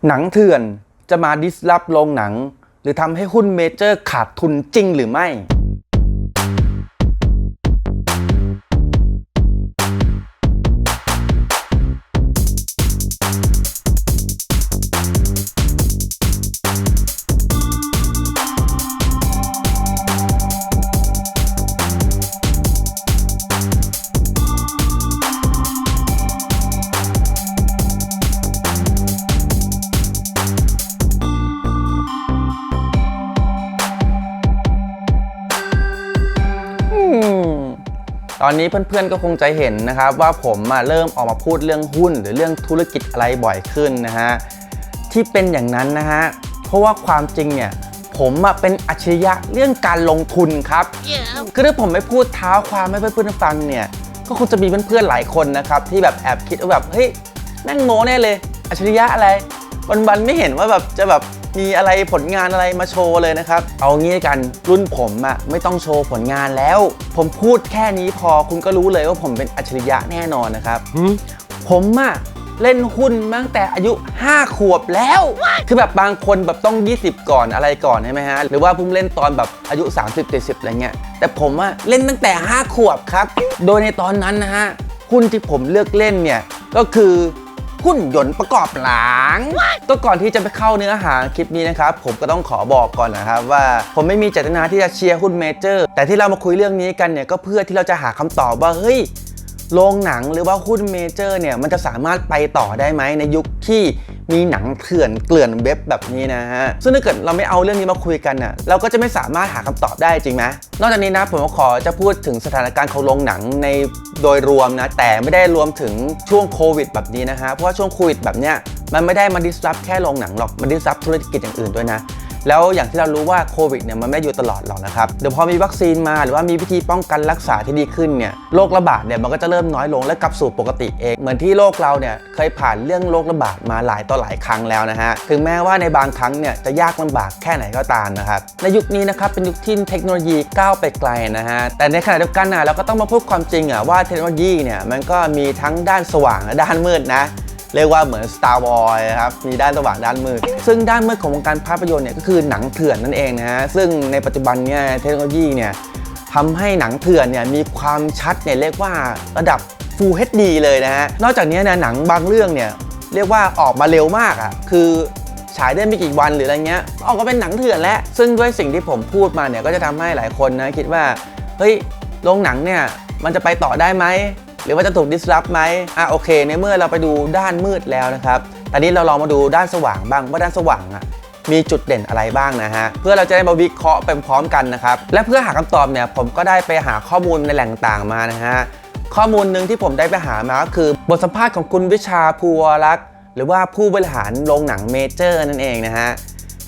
หนังเถื่อนจะมาดิสรับโรงหนังหรือทำให้หุ้นเมเจอร์ขาดทุนจริงหรือไม่ตอนนี้เพื่อนๆก็คงจะเห็นนะครับว่าผมเริ่มออกมาพูดเรื่องหุ้นหรือเรื่องธุรกิจอะไรบ่อยขึ้นนะฮะที่เป็นอย่างนั้นนะฮะเพราะว่าความจริงเนี่ยผมเป็นอัจฉริยะเรื่องการลงทุนครับ คือถ้าผมไม่พูดเท้าความให้เพื่อนๆฟังเนี่ยก็คงจะมีเพื่อนๆหลายคนนะครับที่แบบแอบคิดว่าแบบเฮ้ยแม่งโม้แน่เลยอัจฉริยะอะไรวันๆไม่เห็นว่าแบบจะแบบมีอะไรผลงานอะไรมาโชว์เลยนะครับเอางี้กันรุ่นผมไม่ต้องโชว์ผลงานแล้วผมพูดแค่นี้พอคุณก็รู้เลยว่าผมเป็นอัจฉริยะแน่นอนนะครับผมเล่นหุ้นตั้งแต่อายุ5 ขวบแล้วคือแบบบางคนแบบต้อง20ก่อนอะไรก่อนใช่ไหมฮะหรือว่าเพิ่งเล่นตอนแบบอายุ30-40อะไรเงี้ยแต่ผมเล่นตั้งแต่5 ขวบครับโดยในตอนนั้นนะฮะหุ้นที่ผมเลือกเล่นเนี่ยก็คือหุ้นยนต์ประกอบหลังก็ก่อนที่จะไปเข้าเนื้อหาคลิปนี้นะครับผมก็ต้องขอบอกก่อนนะครับว่าผมไม่มีเจตนาที่จะเชียร์หุ้นเมเจอร์แต่ที่เรามาคุยเรื่องนี้กันเนี่ยก็เพื่อที่เราจะหาคำตอบว่าเฮ้ยโรงหนังหรือว่าหุ้นเมเจอร์เนี่ยมันจะสามารถไปต่อได้ไหมในยุคที่มีหนังเถื่อนเกลื่อนเว็บแบบนี้นะฮะซึ่งถ้าเกิดเราไม่เอาเรื่องนี้มาคุยกันน่ะเราก็จะไม่สามารถหาคำตอบได้จริงไหมนอกจากนี้นะผมก็ขอจะพูดถึงสถานการณ์ของโรงหนังในโดยรวมนะแต่ไม่ได้รวมถึงช่วงโควิดแบบนี้นะฮะเพราะว่าช่วงโควิดแบบเนี้ยมันไม่ได้มาดิสรับแค่โรงหนังหรอกมันดิสรับธุรกิจอย่างอื่นด้วยนะแล้วอย่างที่เรารู้ว่าโควิดเนี่ยมันไม่อยู่ตลอดหรอกนะครับเดี๋ยวพอมีวัคซีนมาหรือว่ามีวิธีป้องกันรักษาที่ดีขึ้นเนี่ยโรคระบาดเนี่ยมันก็จะเริ่มน้อยลงและกลับสู่ปกติเองเหมือนที่โลกเราเนี่ยเคยผ่านเรื่องโรคระบาดมาหลายต่อหลายครั้งแล้วนะฮะถึงแม้ว่าในบางครั้งเนี่ยจะยากลำบากแค่ไหนก็ตามนะครับในยุคนี้นะครับเป็นยุคที่เทคโนโลยีก้าวไปไกลนะฮะแต่ในขณะเดียวกันเราก็ต้องมาพูดความจริงว่าเทคโนโลยีเนี่ยมันก็มีทั้งด้านสว่างและด้านมืดนะเรียกว่าเหมือน Star Wars ครับมีด้านสว่างด้านมืดซึ่งด้านมืดของวงการภาพยนตร์เนี่ยก็คือหนังเถื่อนนั่นเองนะฮะซึ่งในปัจจุบันเนี่ยเทคโนโลยีเนี่ยทำให้หนังเถื่อนเนี่ยมีความชัดเนี่ยเรียกว่าระดับ Full HD เลยนะฮะนอกจากนี้นะหนังบางเรื่องเนี่ยเรียกว่าออกมาเร็วมากคือฉายได้ไม่กี่วันหรืออะไรเงี้ยออกมาเป็นหนังเถื่อนแล้วซึ่งด้วยสิ่งที่ผมพูดมาเนี่ยก็จะทำให้หลายคนนะคิดว่าเฮ้ยโรงหนังเนี่ยมันจะไปต่อได้ไหมหรือว่าจะถูก disrupt ไหมโอเคในเมื่อเราไปดูด้านมืดแล้วนะครับตอนนี้เราลองมาดูด้านสว่างบ้างว่าด้านสว่างมีจุดเด่นอะไรบ้างนะฮะเพื่อเราจะได้มาวิเคราะห์ไปพร้อมกันนะครับและเพื่อหาคำตอบเนี่ยผมก็ได้ไปหาข้อมูลในแหล่งต่างมานะฮะข้อมูลหนึ่งที่ผมได้ไปหามาก็คือบทสัมภาษณ์ของคุณวิชาภูวรักษ์หรือว่าผู้บริหารโรงหนังเมเจอร์นั่นเองนะฮะ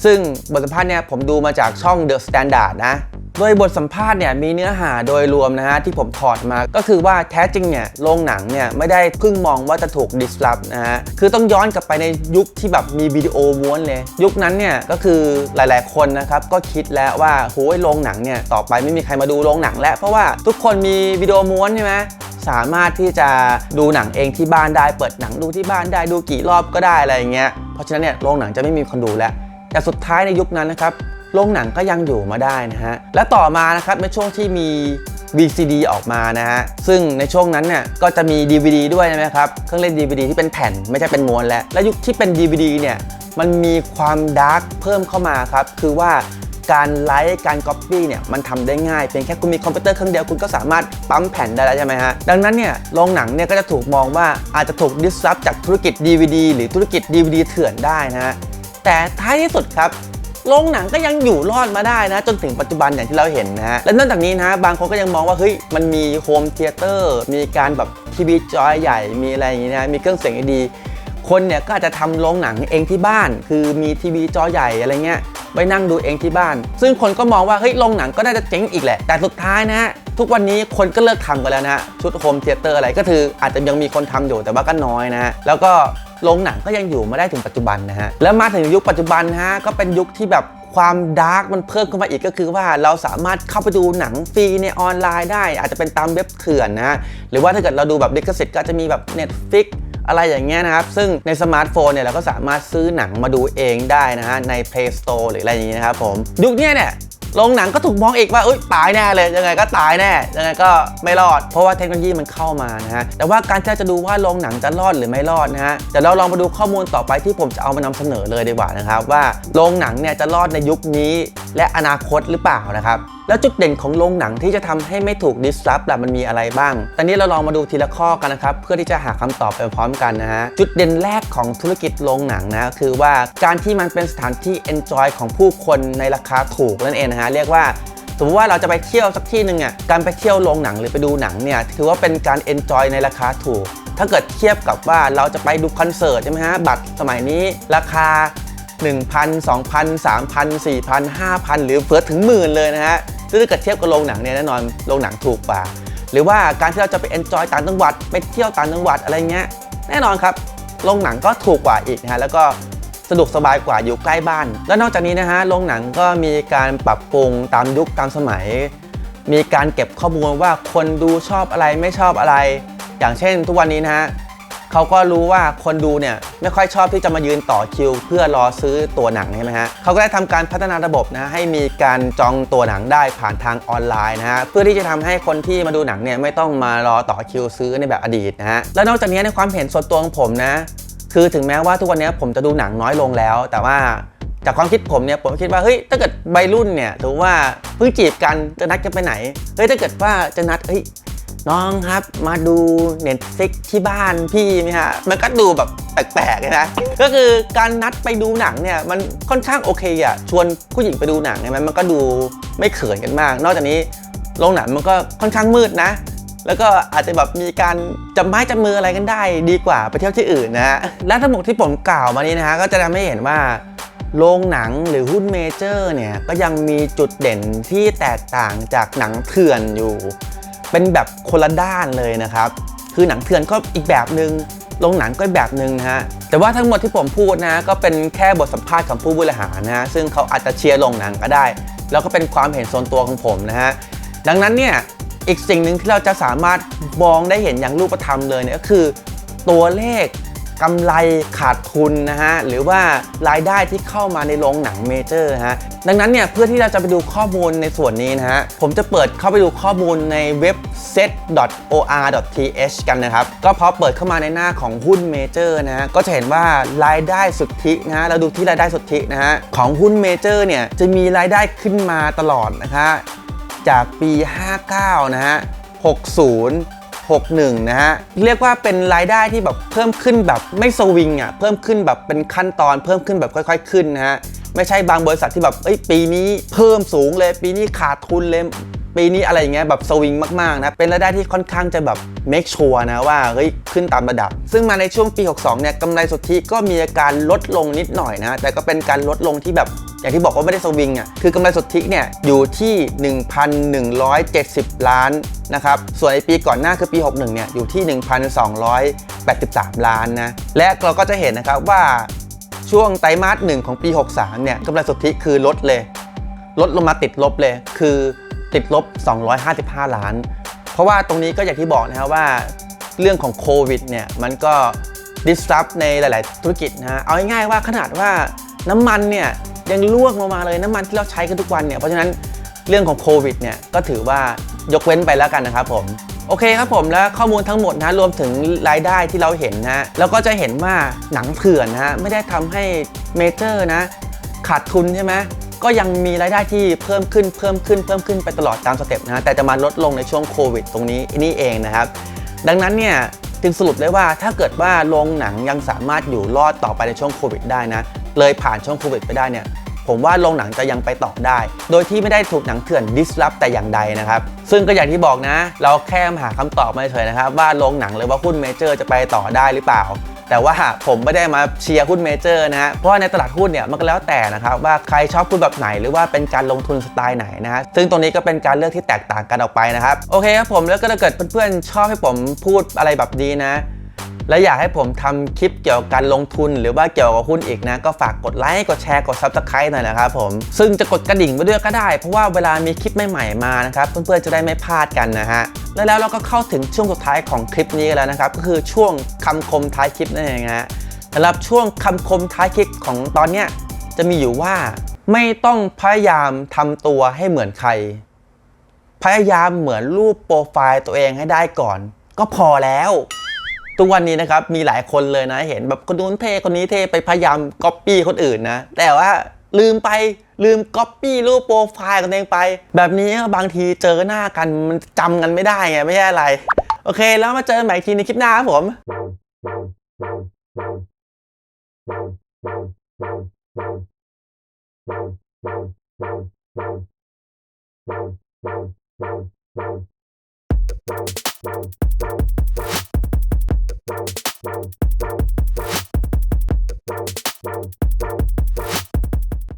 ซึ่งบทสัมภาษณ์เนี่ยผมดูมาจากช่อง The Standard นะโดยบทสัมภาษณ์เนี่ยมีเนื้อหาโดยรวมนะฮะที่ผมถอดมาก็คือว่าแท้จริงเนี่ยโรงหนังเนี่ยไม่ได้เพิ่งมองว่าจะถูก disrupt นะฮะคือต้องย้อนกลับไปในยุคที่แบบมีวิดีโอม้วนเลยยุคนั้นเนี่ยก็คือหลายๆคนนะครับก็คิดแล้วว่าโหยโรงหนังเนี่ยต่อไปไม่มีใครมาดูโรงหนังแล้วเพราะว่าทุกคนมีวิดีโอม้วนใช่ไหมสามารถที่จะดูหนังเองที่บ้านได้เปิดหนังดูที่บ้านได้ดูกี่รอบก็ได้อะไรอย่างเงี้ยเพราะฉะนั้นเนี่ยโรงหนังจะไม่มีคนดูแล้วแต่สุดท้ายในยุคนั้นนะครับโรงหนังก็ยังอยู่มาได้นะฮะและต่อมานะครับในช่วงที่มี VCD ออกมานะฮะซึ่งในช่วงนั้นเนี่ยก็จะมี DVD ด้วยนะครับเครื่องเล่น DVD ที่เป็นแผ่นไม่ใช่เป็นม้วนแล้วและยุคที่เป็น DVD เนี่ยมันมีความดาร์กเพิ่มเข้ามาครับคือว่าการไลค์การก๊อปปี้เนี่ยมันทำได้ง่ายเพียงแค่คุณมีคอมพิวเตอร์เครื่องเดียวคุณก็สามารถปั๊มแผ่นได้แล้วใช่ไหมฮะดังนั้นเนี่ยโรงหนังเนี่ยก็จะถูกมองว่าอาจจะถูก disrupt จากธุรกิจ DVD หรือธุรกิจ DVD เถื่อนได้นะฮะแต่ท้ายที่สุดครับโรงหนังก็ยังอยู่รอดมาได้นะจนถึงปัจจุบันอย่างที่เราเห็นนะฮะและนอกจากนี้นะบางคนก็ยังมองว่าเฮ้ยมันมีโฮมเธียเตอร์มีการแบบทีวีจอใหญ่มีอะไรอย่างงี้นะมีเครื่องเสียงดีคนเนี่ยก็อาจจะทำโรงหนังเองที่บ้านคือมีทีวีจอใหญ่อะไรเงี้ยไปนั่งดูเองที่บ้านซึ่งคนก็มองว่าเฮ้ยโรงหนังก็น่าจะเจ๊งอีกแหละแต่สุดท้ายนะฮะทุกวันนี้คนก็เลิกทำกันแล้วนะชุดโฮมเธียเตอร์อะไรก็คืออาจจะยังมีคนทำอยู่แต่ว่าก็น้อยนะฮะแล้วก็โรงหนังก็ยังอยู่มาได้ถึงปัจจุบันนะฮะแล้วมาถึงยุคปัจจุบันฮะก็เป็นยุคที่แบบความดาร์กมันเพิ่มขึ้นมาอีกก็คือว่าเราสามารถเข้าไปดูหนังฟรีในออนไลน์ได้อาจจะเป็นตามเว็บเถื่อนนะหรือว่าถ้าเกิดเราดูแบบลิขสิทธิ์ก็จะมีแบบ Netflix อะไรอย่างเงี้ยนะครับซึ่งในสมาร์ทโฟนเนี่ยเราก็สามารถซื้อหนังมาดูเองได้นะฮะใน Play Store หรืออะไรอย่างงี้นะครับผมยุคนี้เนี่ยโรงหนังก็ถูกมองอีกว่าตายแน่เลยยังไงก็ตายแน่ยังไงก็ไม่รอดเพราะว่าเทคโนโลยีมันเข้ามานะฮะแต่ว่าการที่จะดูว่าโรงหนังจะรอดหรือไม่รอดนะฮะเดี๋ยวเราลองมาดูข้อมูลต่อไปที่ผมจะเอามานำเสนอเลยดีกว่านะครับว่าโรงหนังเนี่ยจะรอดในยุคนี้และอนาคตหรือเปล่านะครับแล้วจุดเด่นของโรงหนังที่จะทำให้ไม่ถูก disrupt ล่ะมันมีอะไรบ้างตอนนี้เราลองมาดูทีละข้อกันนะครับเพื่อที่จะหาคำตอบไปพร้อมกันนะฮะจุดเด่นแรกของธุรกิจโรงหนังนะคือว่าการที่มันเป็นสถานที่ enjoy ของผู้คนในราคาถูกนั่นเองนะฮะเรียกว่าสมมติว่าเราจะไปเที่ยวสักที่หนึ่งอ่ะการไปเที่ยวโรงหนังหรือไปดูหนังเนี่ยถือว่าเป็นการ enjoy ในราคาถูกถ้าเกิดเทียบกับว่าเราจะไปดูคอนเสิร์ตใช่ไหมฮะบัตรสมัยนี้ราคา 1,000 2,000 3,000 4,000 5,000 หรือเพิ่มถึงหมื่นเลยนะฮะซึ่งถ้าเกิดเทียบกับโรงหนังเนี่ยแน่นอนโรงหนังถูกกว่าหรือว่าการที่เราจะไป enjoy ต่างจังหวัดไปเที่ยวต่างจังหวัดอะไรเงี้ยแน่นอนครับโรงหนังก็ถูกกว่าอีกนะฮะแล้วก็สะดวกสบายกว่าอยู่ใกล้บ้านแล้วนอกจากนี้นะฮะโรงหนังก็มีการปรับปรุงตามยุคตามสมัยมีการเก็บข้อมูลว่าคนดูชอบอะไรไม่ชอบอะไรอย่างเช่นทุกวันนี้นะฮะเขาก็รู้ว่าคนดูเนี่ยไม่ค่อยชอบที่จะมายืนต่อคิวเพื่อรอซื้อตัวหนังใช่ไหมฮะเขาก็ได้ทำการพัฒนาระบบนะให้มีการจองตัวหนังได้ผ่านทางออนไลน์นะฮะเพื่อที่จะทำให้คนที่มาดูหนังเนี่ยไม่ต้องมารอต่อคิวซื้อในแบบอดีตนะฮะแล้วนอกจากนี้ในความเห็นส่วนตัวของผมนะคือถึงแม้ว่าทุกวันนี้ผมจะดูหนังน้อยลงแล้วแต่ว่าจากความคิดผมเนี่ยผมคิดว่าเฮ้ยถ้าเกิดวัยรุ่นเนี่ยถือว่าเพิ่งจีบกันจะนัดกันไปไหนเฮ้ยถ้าเกิดว่าจะนัดน้องครับมาดู Netflix ที่บ้านพี่ไหมฮะมันก็ดูแบบแปลกๆนะก็คือการนัดไปดูหนังเนี่ยมันค่อนข้างโอเคอ่ะชวนผู้หญิงไปดูหนังเนี่ยมันก็ดูไม่เขินกันมากนอกจากนี้โรงหนังมันก็ค่อนข้างมืดนะแล้วก็อาจจะแบบมีการจับไม้จับมืออะไรกันได้ดีกว่าไปเที่ยวที่อื่นนะฮะและทั้งหมดที่ผมกล่าวมานี้นะฮะก็จะทำให้เห็นว่าโรงหนังหรือหุ้นเมเจอร์เนี่ยก็ยังมีจุดเด่นที่แตกต่างจากหนังเถื่อนอยู่เป็นแบบคนละด้านเลยนะครับคือหนังเถื่อนก็อีกแบบนึงโรงหนังก็อีกแบบนึงนะฮะแต่ว่าทั้งหมดที่ผมพูดนะก็เป็นแค่บทสัมภาษณ์ของผู้บริหารนะฮะซึ่งเขาอาจจะเชียร์โรงหนังก็ได้แล้วก็เป็นความเห็นส่วนตัวของผมนะฮะดังนั้นเนี่ยอีกสิ่งหนึ่งที่เราจะสามารถมองได้เห็นอย่างรูปธรรมเลยเนี่ยก็คือตัวเลขกำไรขาดทุนนะฮะหรือว่ารายได้ที่เข้ามาในโรงหนังเมเจอร์ฮะดังนั้นเนี่ยเพื่อที่เราจะไปดูข้อมูลในส่วนนี้นะฮะผมจะเปิดเข้าไปดูข้อมูลในเว็บ set.or.th กันนะครับก็พอเปิดเข้ามาในหน้าของหุ้นเมเจอร์นะฮะก็จะเห็นว่ารายได้สุทธินะฮะเราดูที่รายได้สุทธินะฮะของหุ้นเมเจอร์เนี่ยจะมีรายได้ขึ้นมาตลอดนะคะจากปี 59 นะฮะ 60 61 นะฮะเรียกว่าเป็นรายได้ที่แบบเพิ่มขึ้นแบบไม่สวิงอ่ะเพิ่มขึ้นแบบเป็นขั้นตอนเพิ่มขึ้นแบบค่อยๆขึ้นนะฮะไม่ใช่บางบริษัทที่แบบปีนี้เพิ่มสูงเลยปีนี้ขาดทุนเลยปีนี้อะไรอย่างเงี้ยแบบสวิงมากๆนะเป็นรายได้ที่ค่อนข้างจะแบบ make sure นะว่าขึ้นตามระดับซึ่งมาในช่วงปี 62 เนี่ยกำไรสุทธิก็มีอาการลดลงนิดหน่อยนะแต่ก็เป็นการลดลงที่แบบอย่างที่บอกว่าไม่ได้สวิงอ่ะคือกำไรสุทธิเนี่ยอยู่ที่ 1,170 ล้านนะครับส่วนในปีก่อนหน้าคือปี 61 เนี่ยอยู่ที่ 1,283 ล้านนะและเราก็จะเห็นนะครับว่าช่วงไตรมาส 1 ของปี 63 เนี่ยกำไรสุทธิคือลดลงมาติดลบเลยคือติดลบ 255 ล้านเพราะว่าตรงนี้ก็อย่างที่บอกนะครับว่าเรื่องของโควิดเนี่ยมันก็ disrupt ในหลายๆธุรกิจนะฮะเอาง่ายๆว่าขนาดว่าน้ำมันเนี่ยยังล่วงลงมาเลยน้ำมันที่เราใช้กันทุกวันเนี่ยเพราะฉะนั้นเรื่องของโควิดเนี่ยก็ถือว่ายกเว้นไปแล้วกันนะครับผมโอเคครับผมแล้วข้อมูลทั้งหมดนะรวมถึงรายได้ที่เราเห็นนะแล้วก็จะเห็นว่าหนังเถื่อนนะไม่ได้ทำให้เมเจอร์นะขาดทุนใช่ไหมก็ยังมีรายได้ที่เพิ่มขึ้นไปตลอดตามสเต็ปนะแต่จะมาลดลงในช่วงโควิดตรงนี้นี่เองนะครับดังนั้นเนี่ยจึงสรุปได้ว่าถ้าเกิดว่าโรงหนังยังสามารถอยู่รอดต่อไปในช่วงโควิดได้นะเลยผ่านช่วงโควิดไปได้เนี่ยผมว่าโรงหนังจะยังไปต่อได้โดยที่ไม่ได้ถูกหนังเถื่อน disrupt แต่อย่างใดนะครับซึ่งก็อย่างที่บอกนะเราแค่หาคำตอบมาเฉยๆนะครับว่าโรงหนังหรือว่าหุ้นเมเจอร์จะไปต่อได้หรือเปล่าแต่ว่าผมไม่ได้มาเชียร์หุ้นเมเจอร์นะฮะเพราะว่าในตลาดหุ้นเนี่ยมันก็แล้วแต่นะครับว่าใครชอบหุ้นแบบไหนหรือว่าเป็นการลงทุนสไตล์ไหนนะฮะซึ่งตรงนี้ก็เป็นการเลือกที่แตกต่างกันออกไปนะครับโอเคครับผมแล้วก็ถ้าเกิดเพื่อนๆชอบให้ผมพูดอะไรแบบนี้นะ และอยากให้ผมทำคลิปเกี่ยวกับการลงทุนหรือว่าเกี่ยวกับหุ้นอีกนะก็ฝากกดไลค์กดแชร์กด Subscribe หน่อยนะครับผมซึ่งจะกดกระดิ่งไปด้วยก็ได้เพราะว่าเวลามีคลิปใหม่ๆมานะครับเพื่อนๆจะได้ไม่พลาดกันนะฮะแล้วเราก็เข้าถึงช่วงสุดท้ายของคลิปนี้แล้วนะครับก็คือช่วงคำคมท้ายคลิปนั่นเองฮะสำหรับช่วงคำคมท้ายคลิปของตอนเนี้ยจะมีอยู่ว่าไม่ต้องพยายามทำตัวให้เหมือนใครพยายามเหมือนรูปโปรไฟล์ตัวเองให้ได้ก่อนก็พอแล้วทุกวันนี้นะครับมีหลายคนเลยนะเห็นแบบคนนู้นเท่คนนี้เท่ไปพยายามก๊อปปี้คนอื่นนะแต่ว่าลืมก๊อปปี้รูปโปรไฟล์ของตัวเองไปแบบนี้บางทีเจอหน้ากันมันจำกันไม่ได้ไงไม่ใช่อะไรโอเคแล้วมาเจอกันใหม่อีกทีในคลิปหน้าครับผม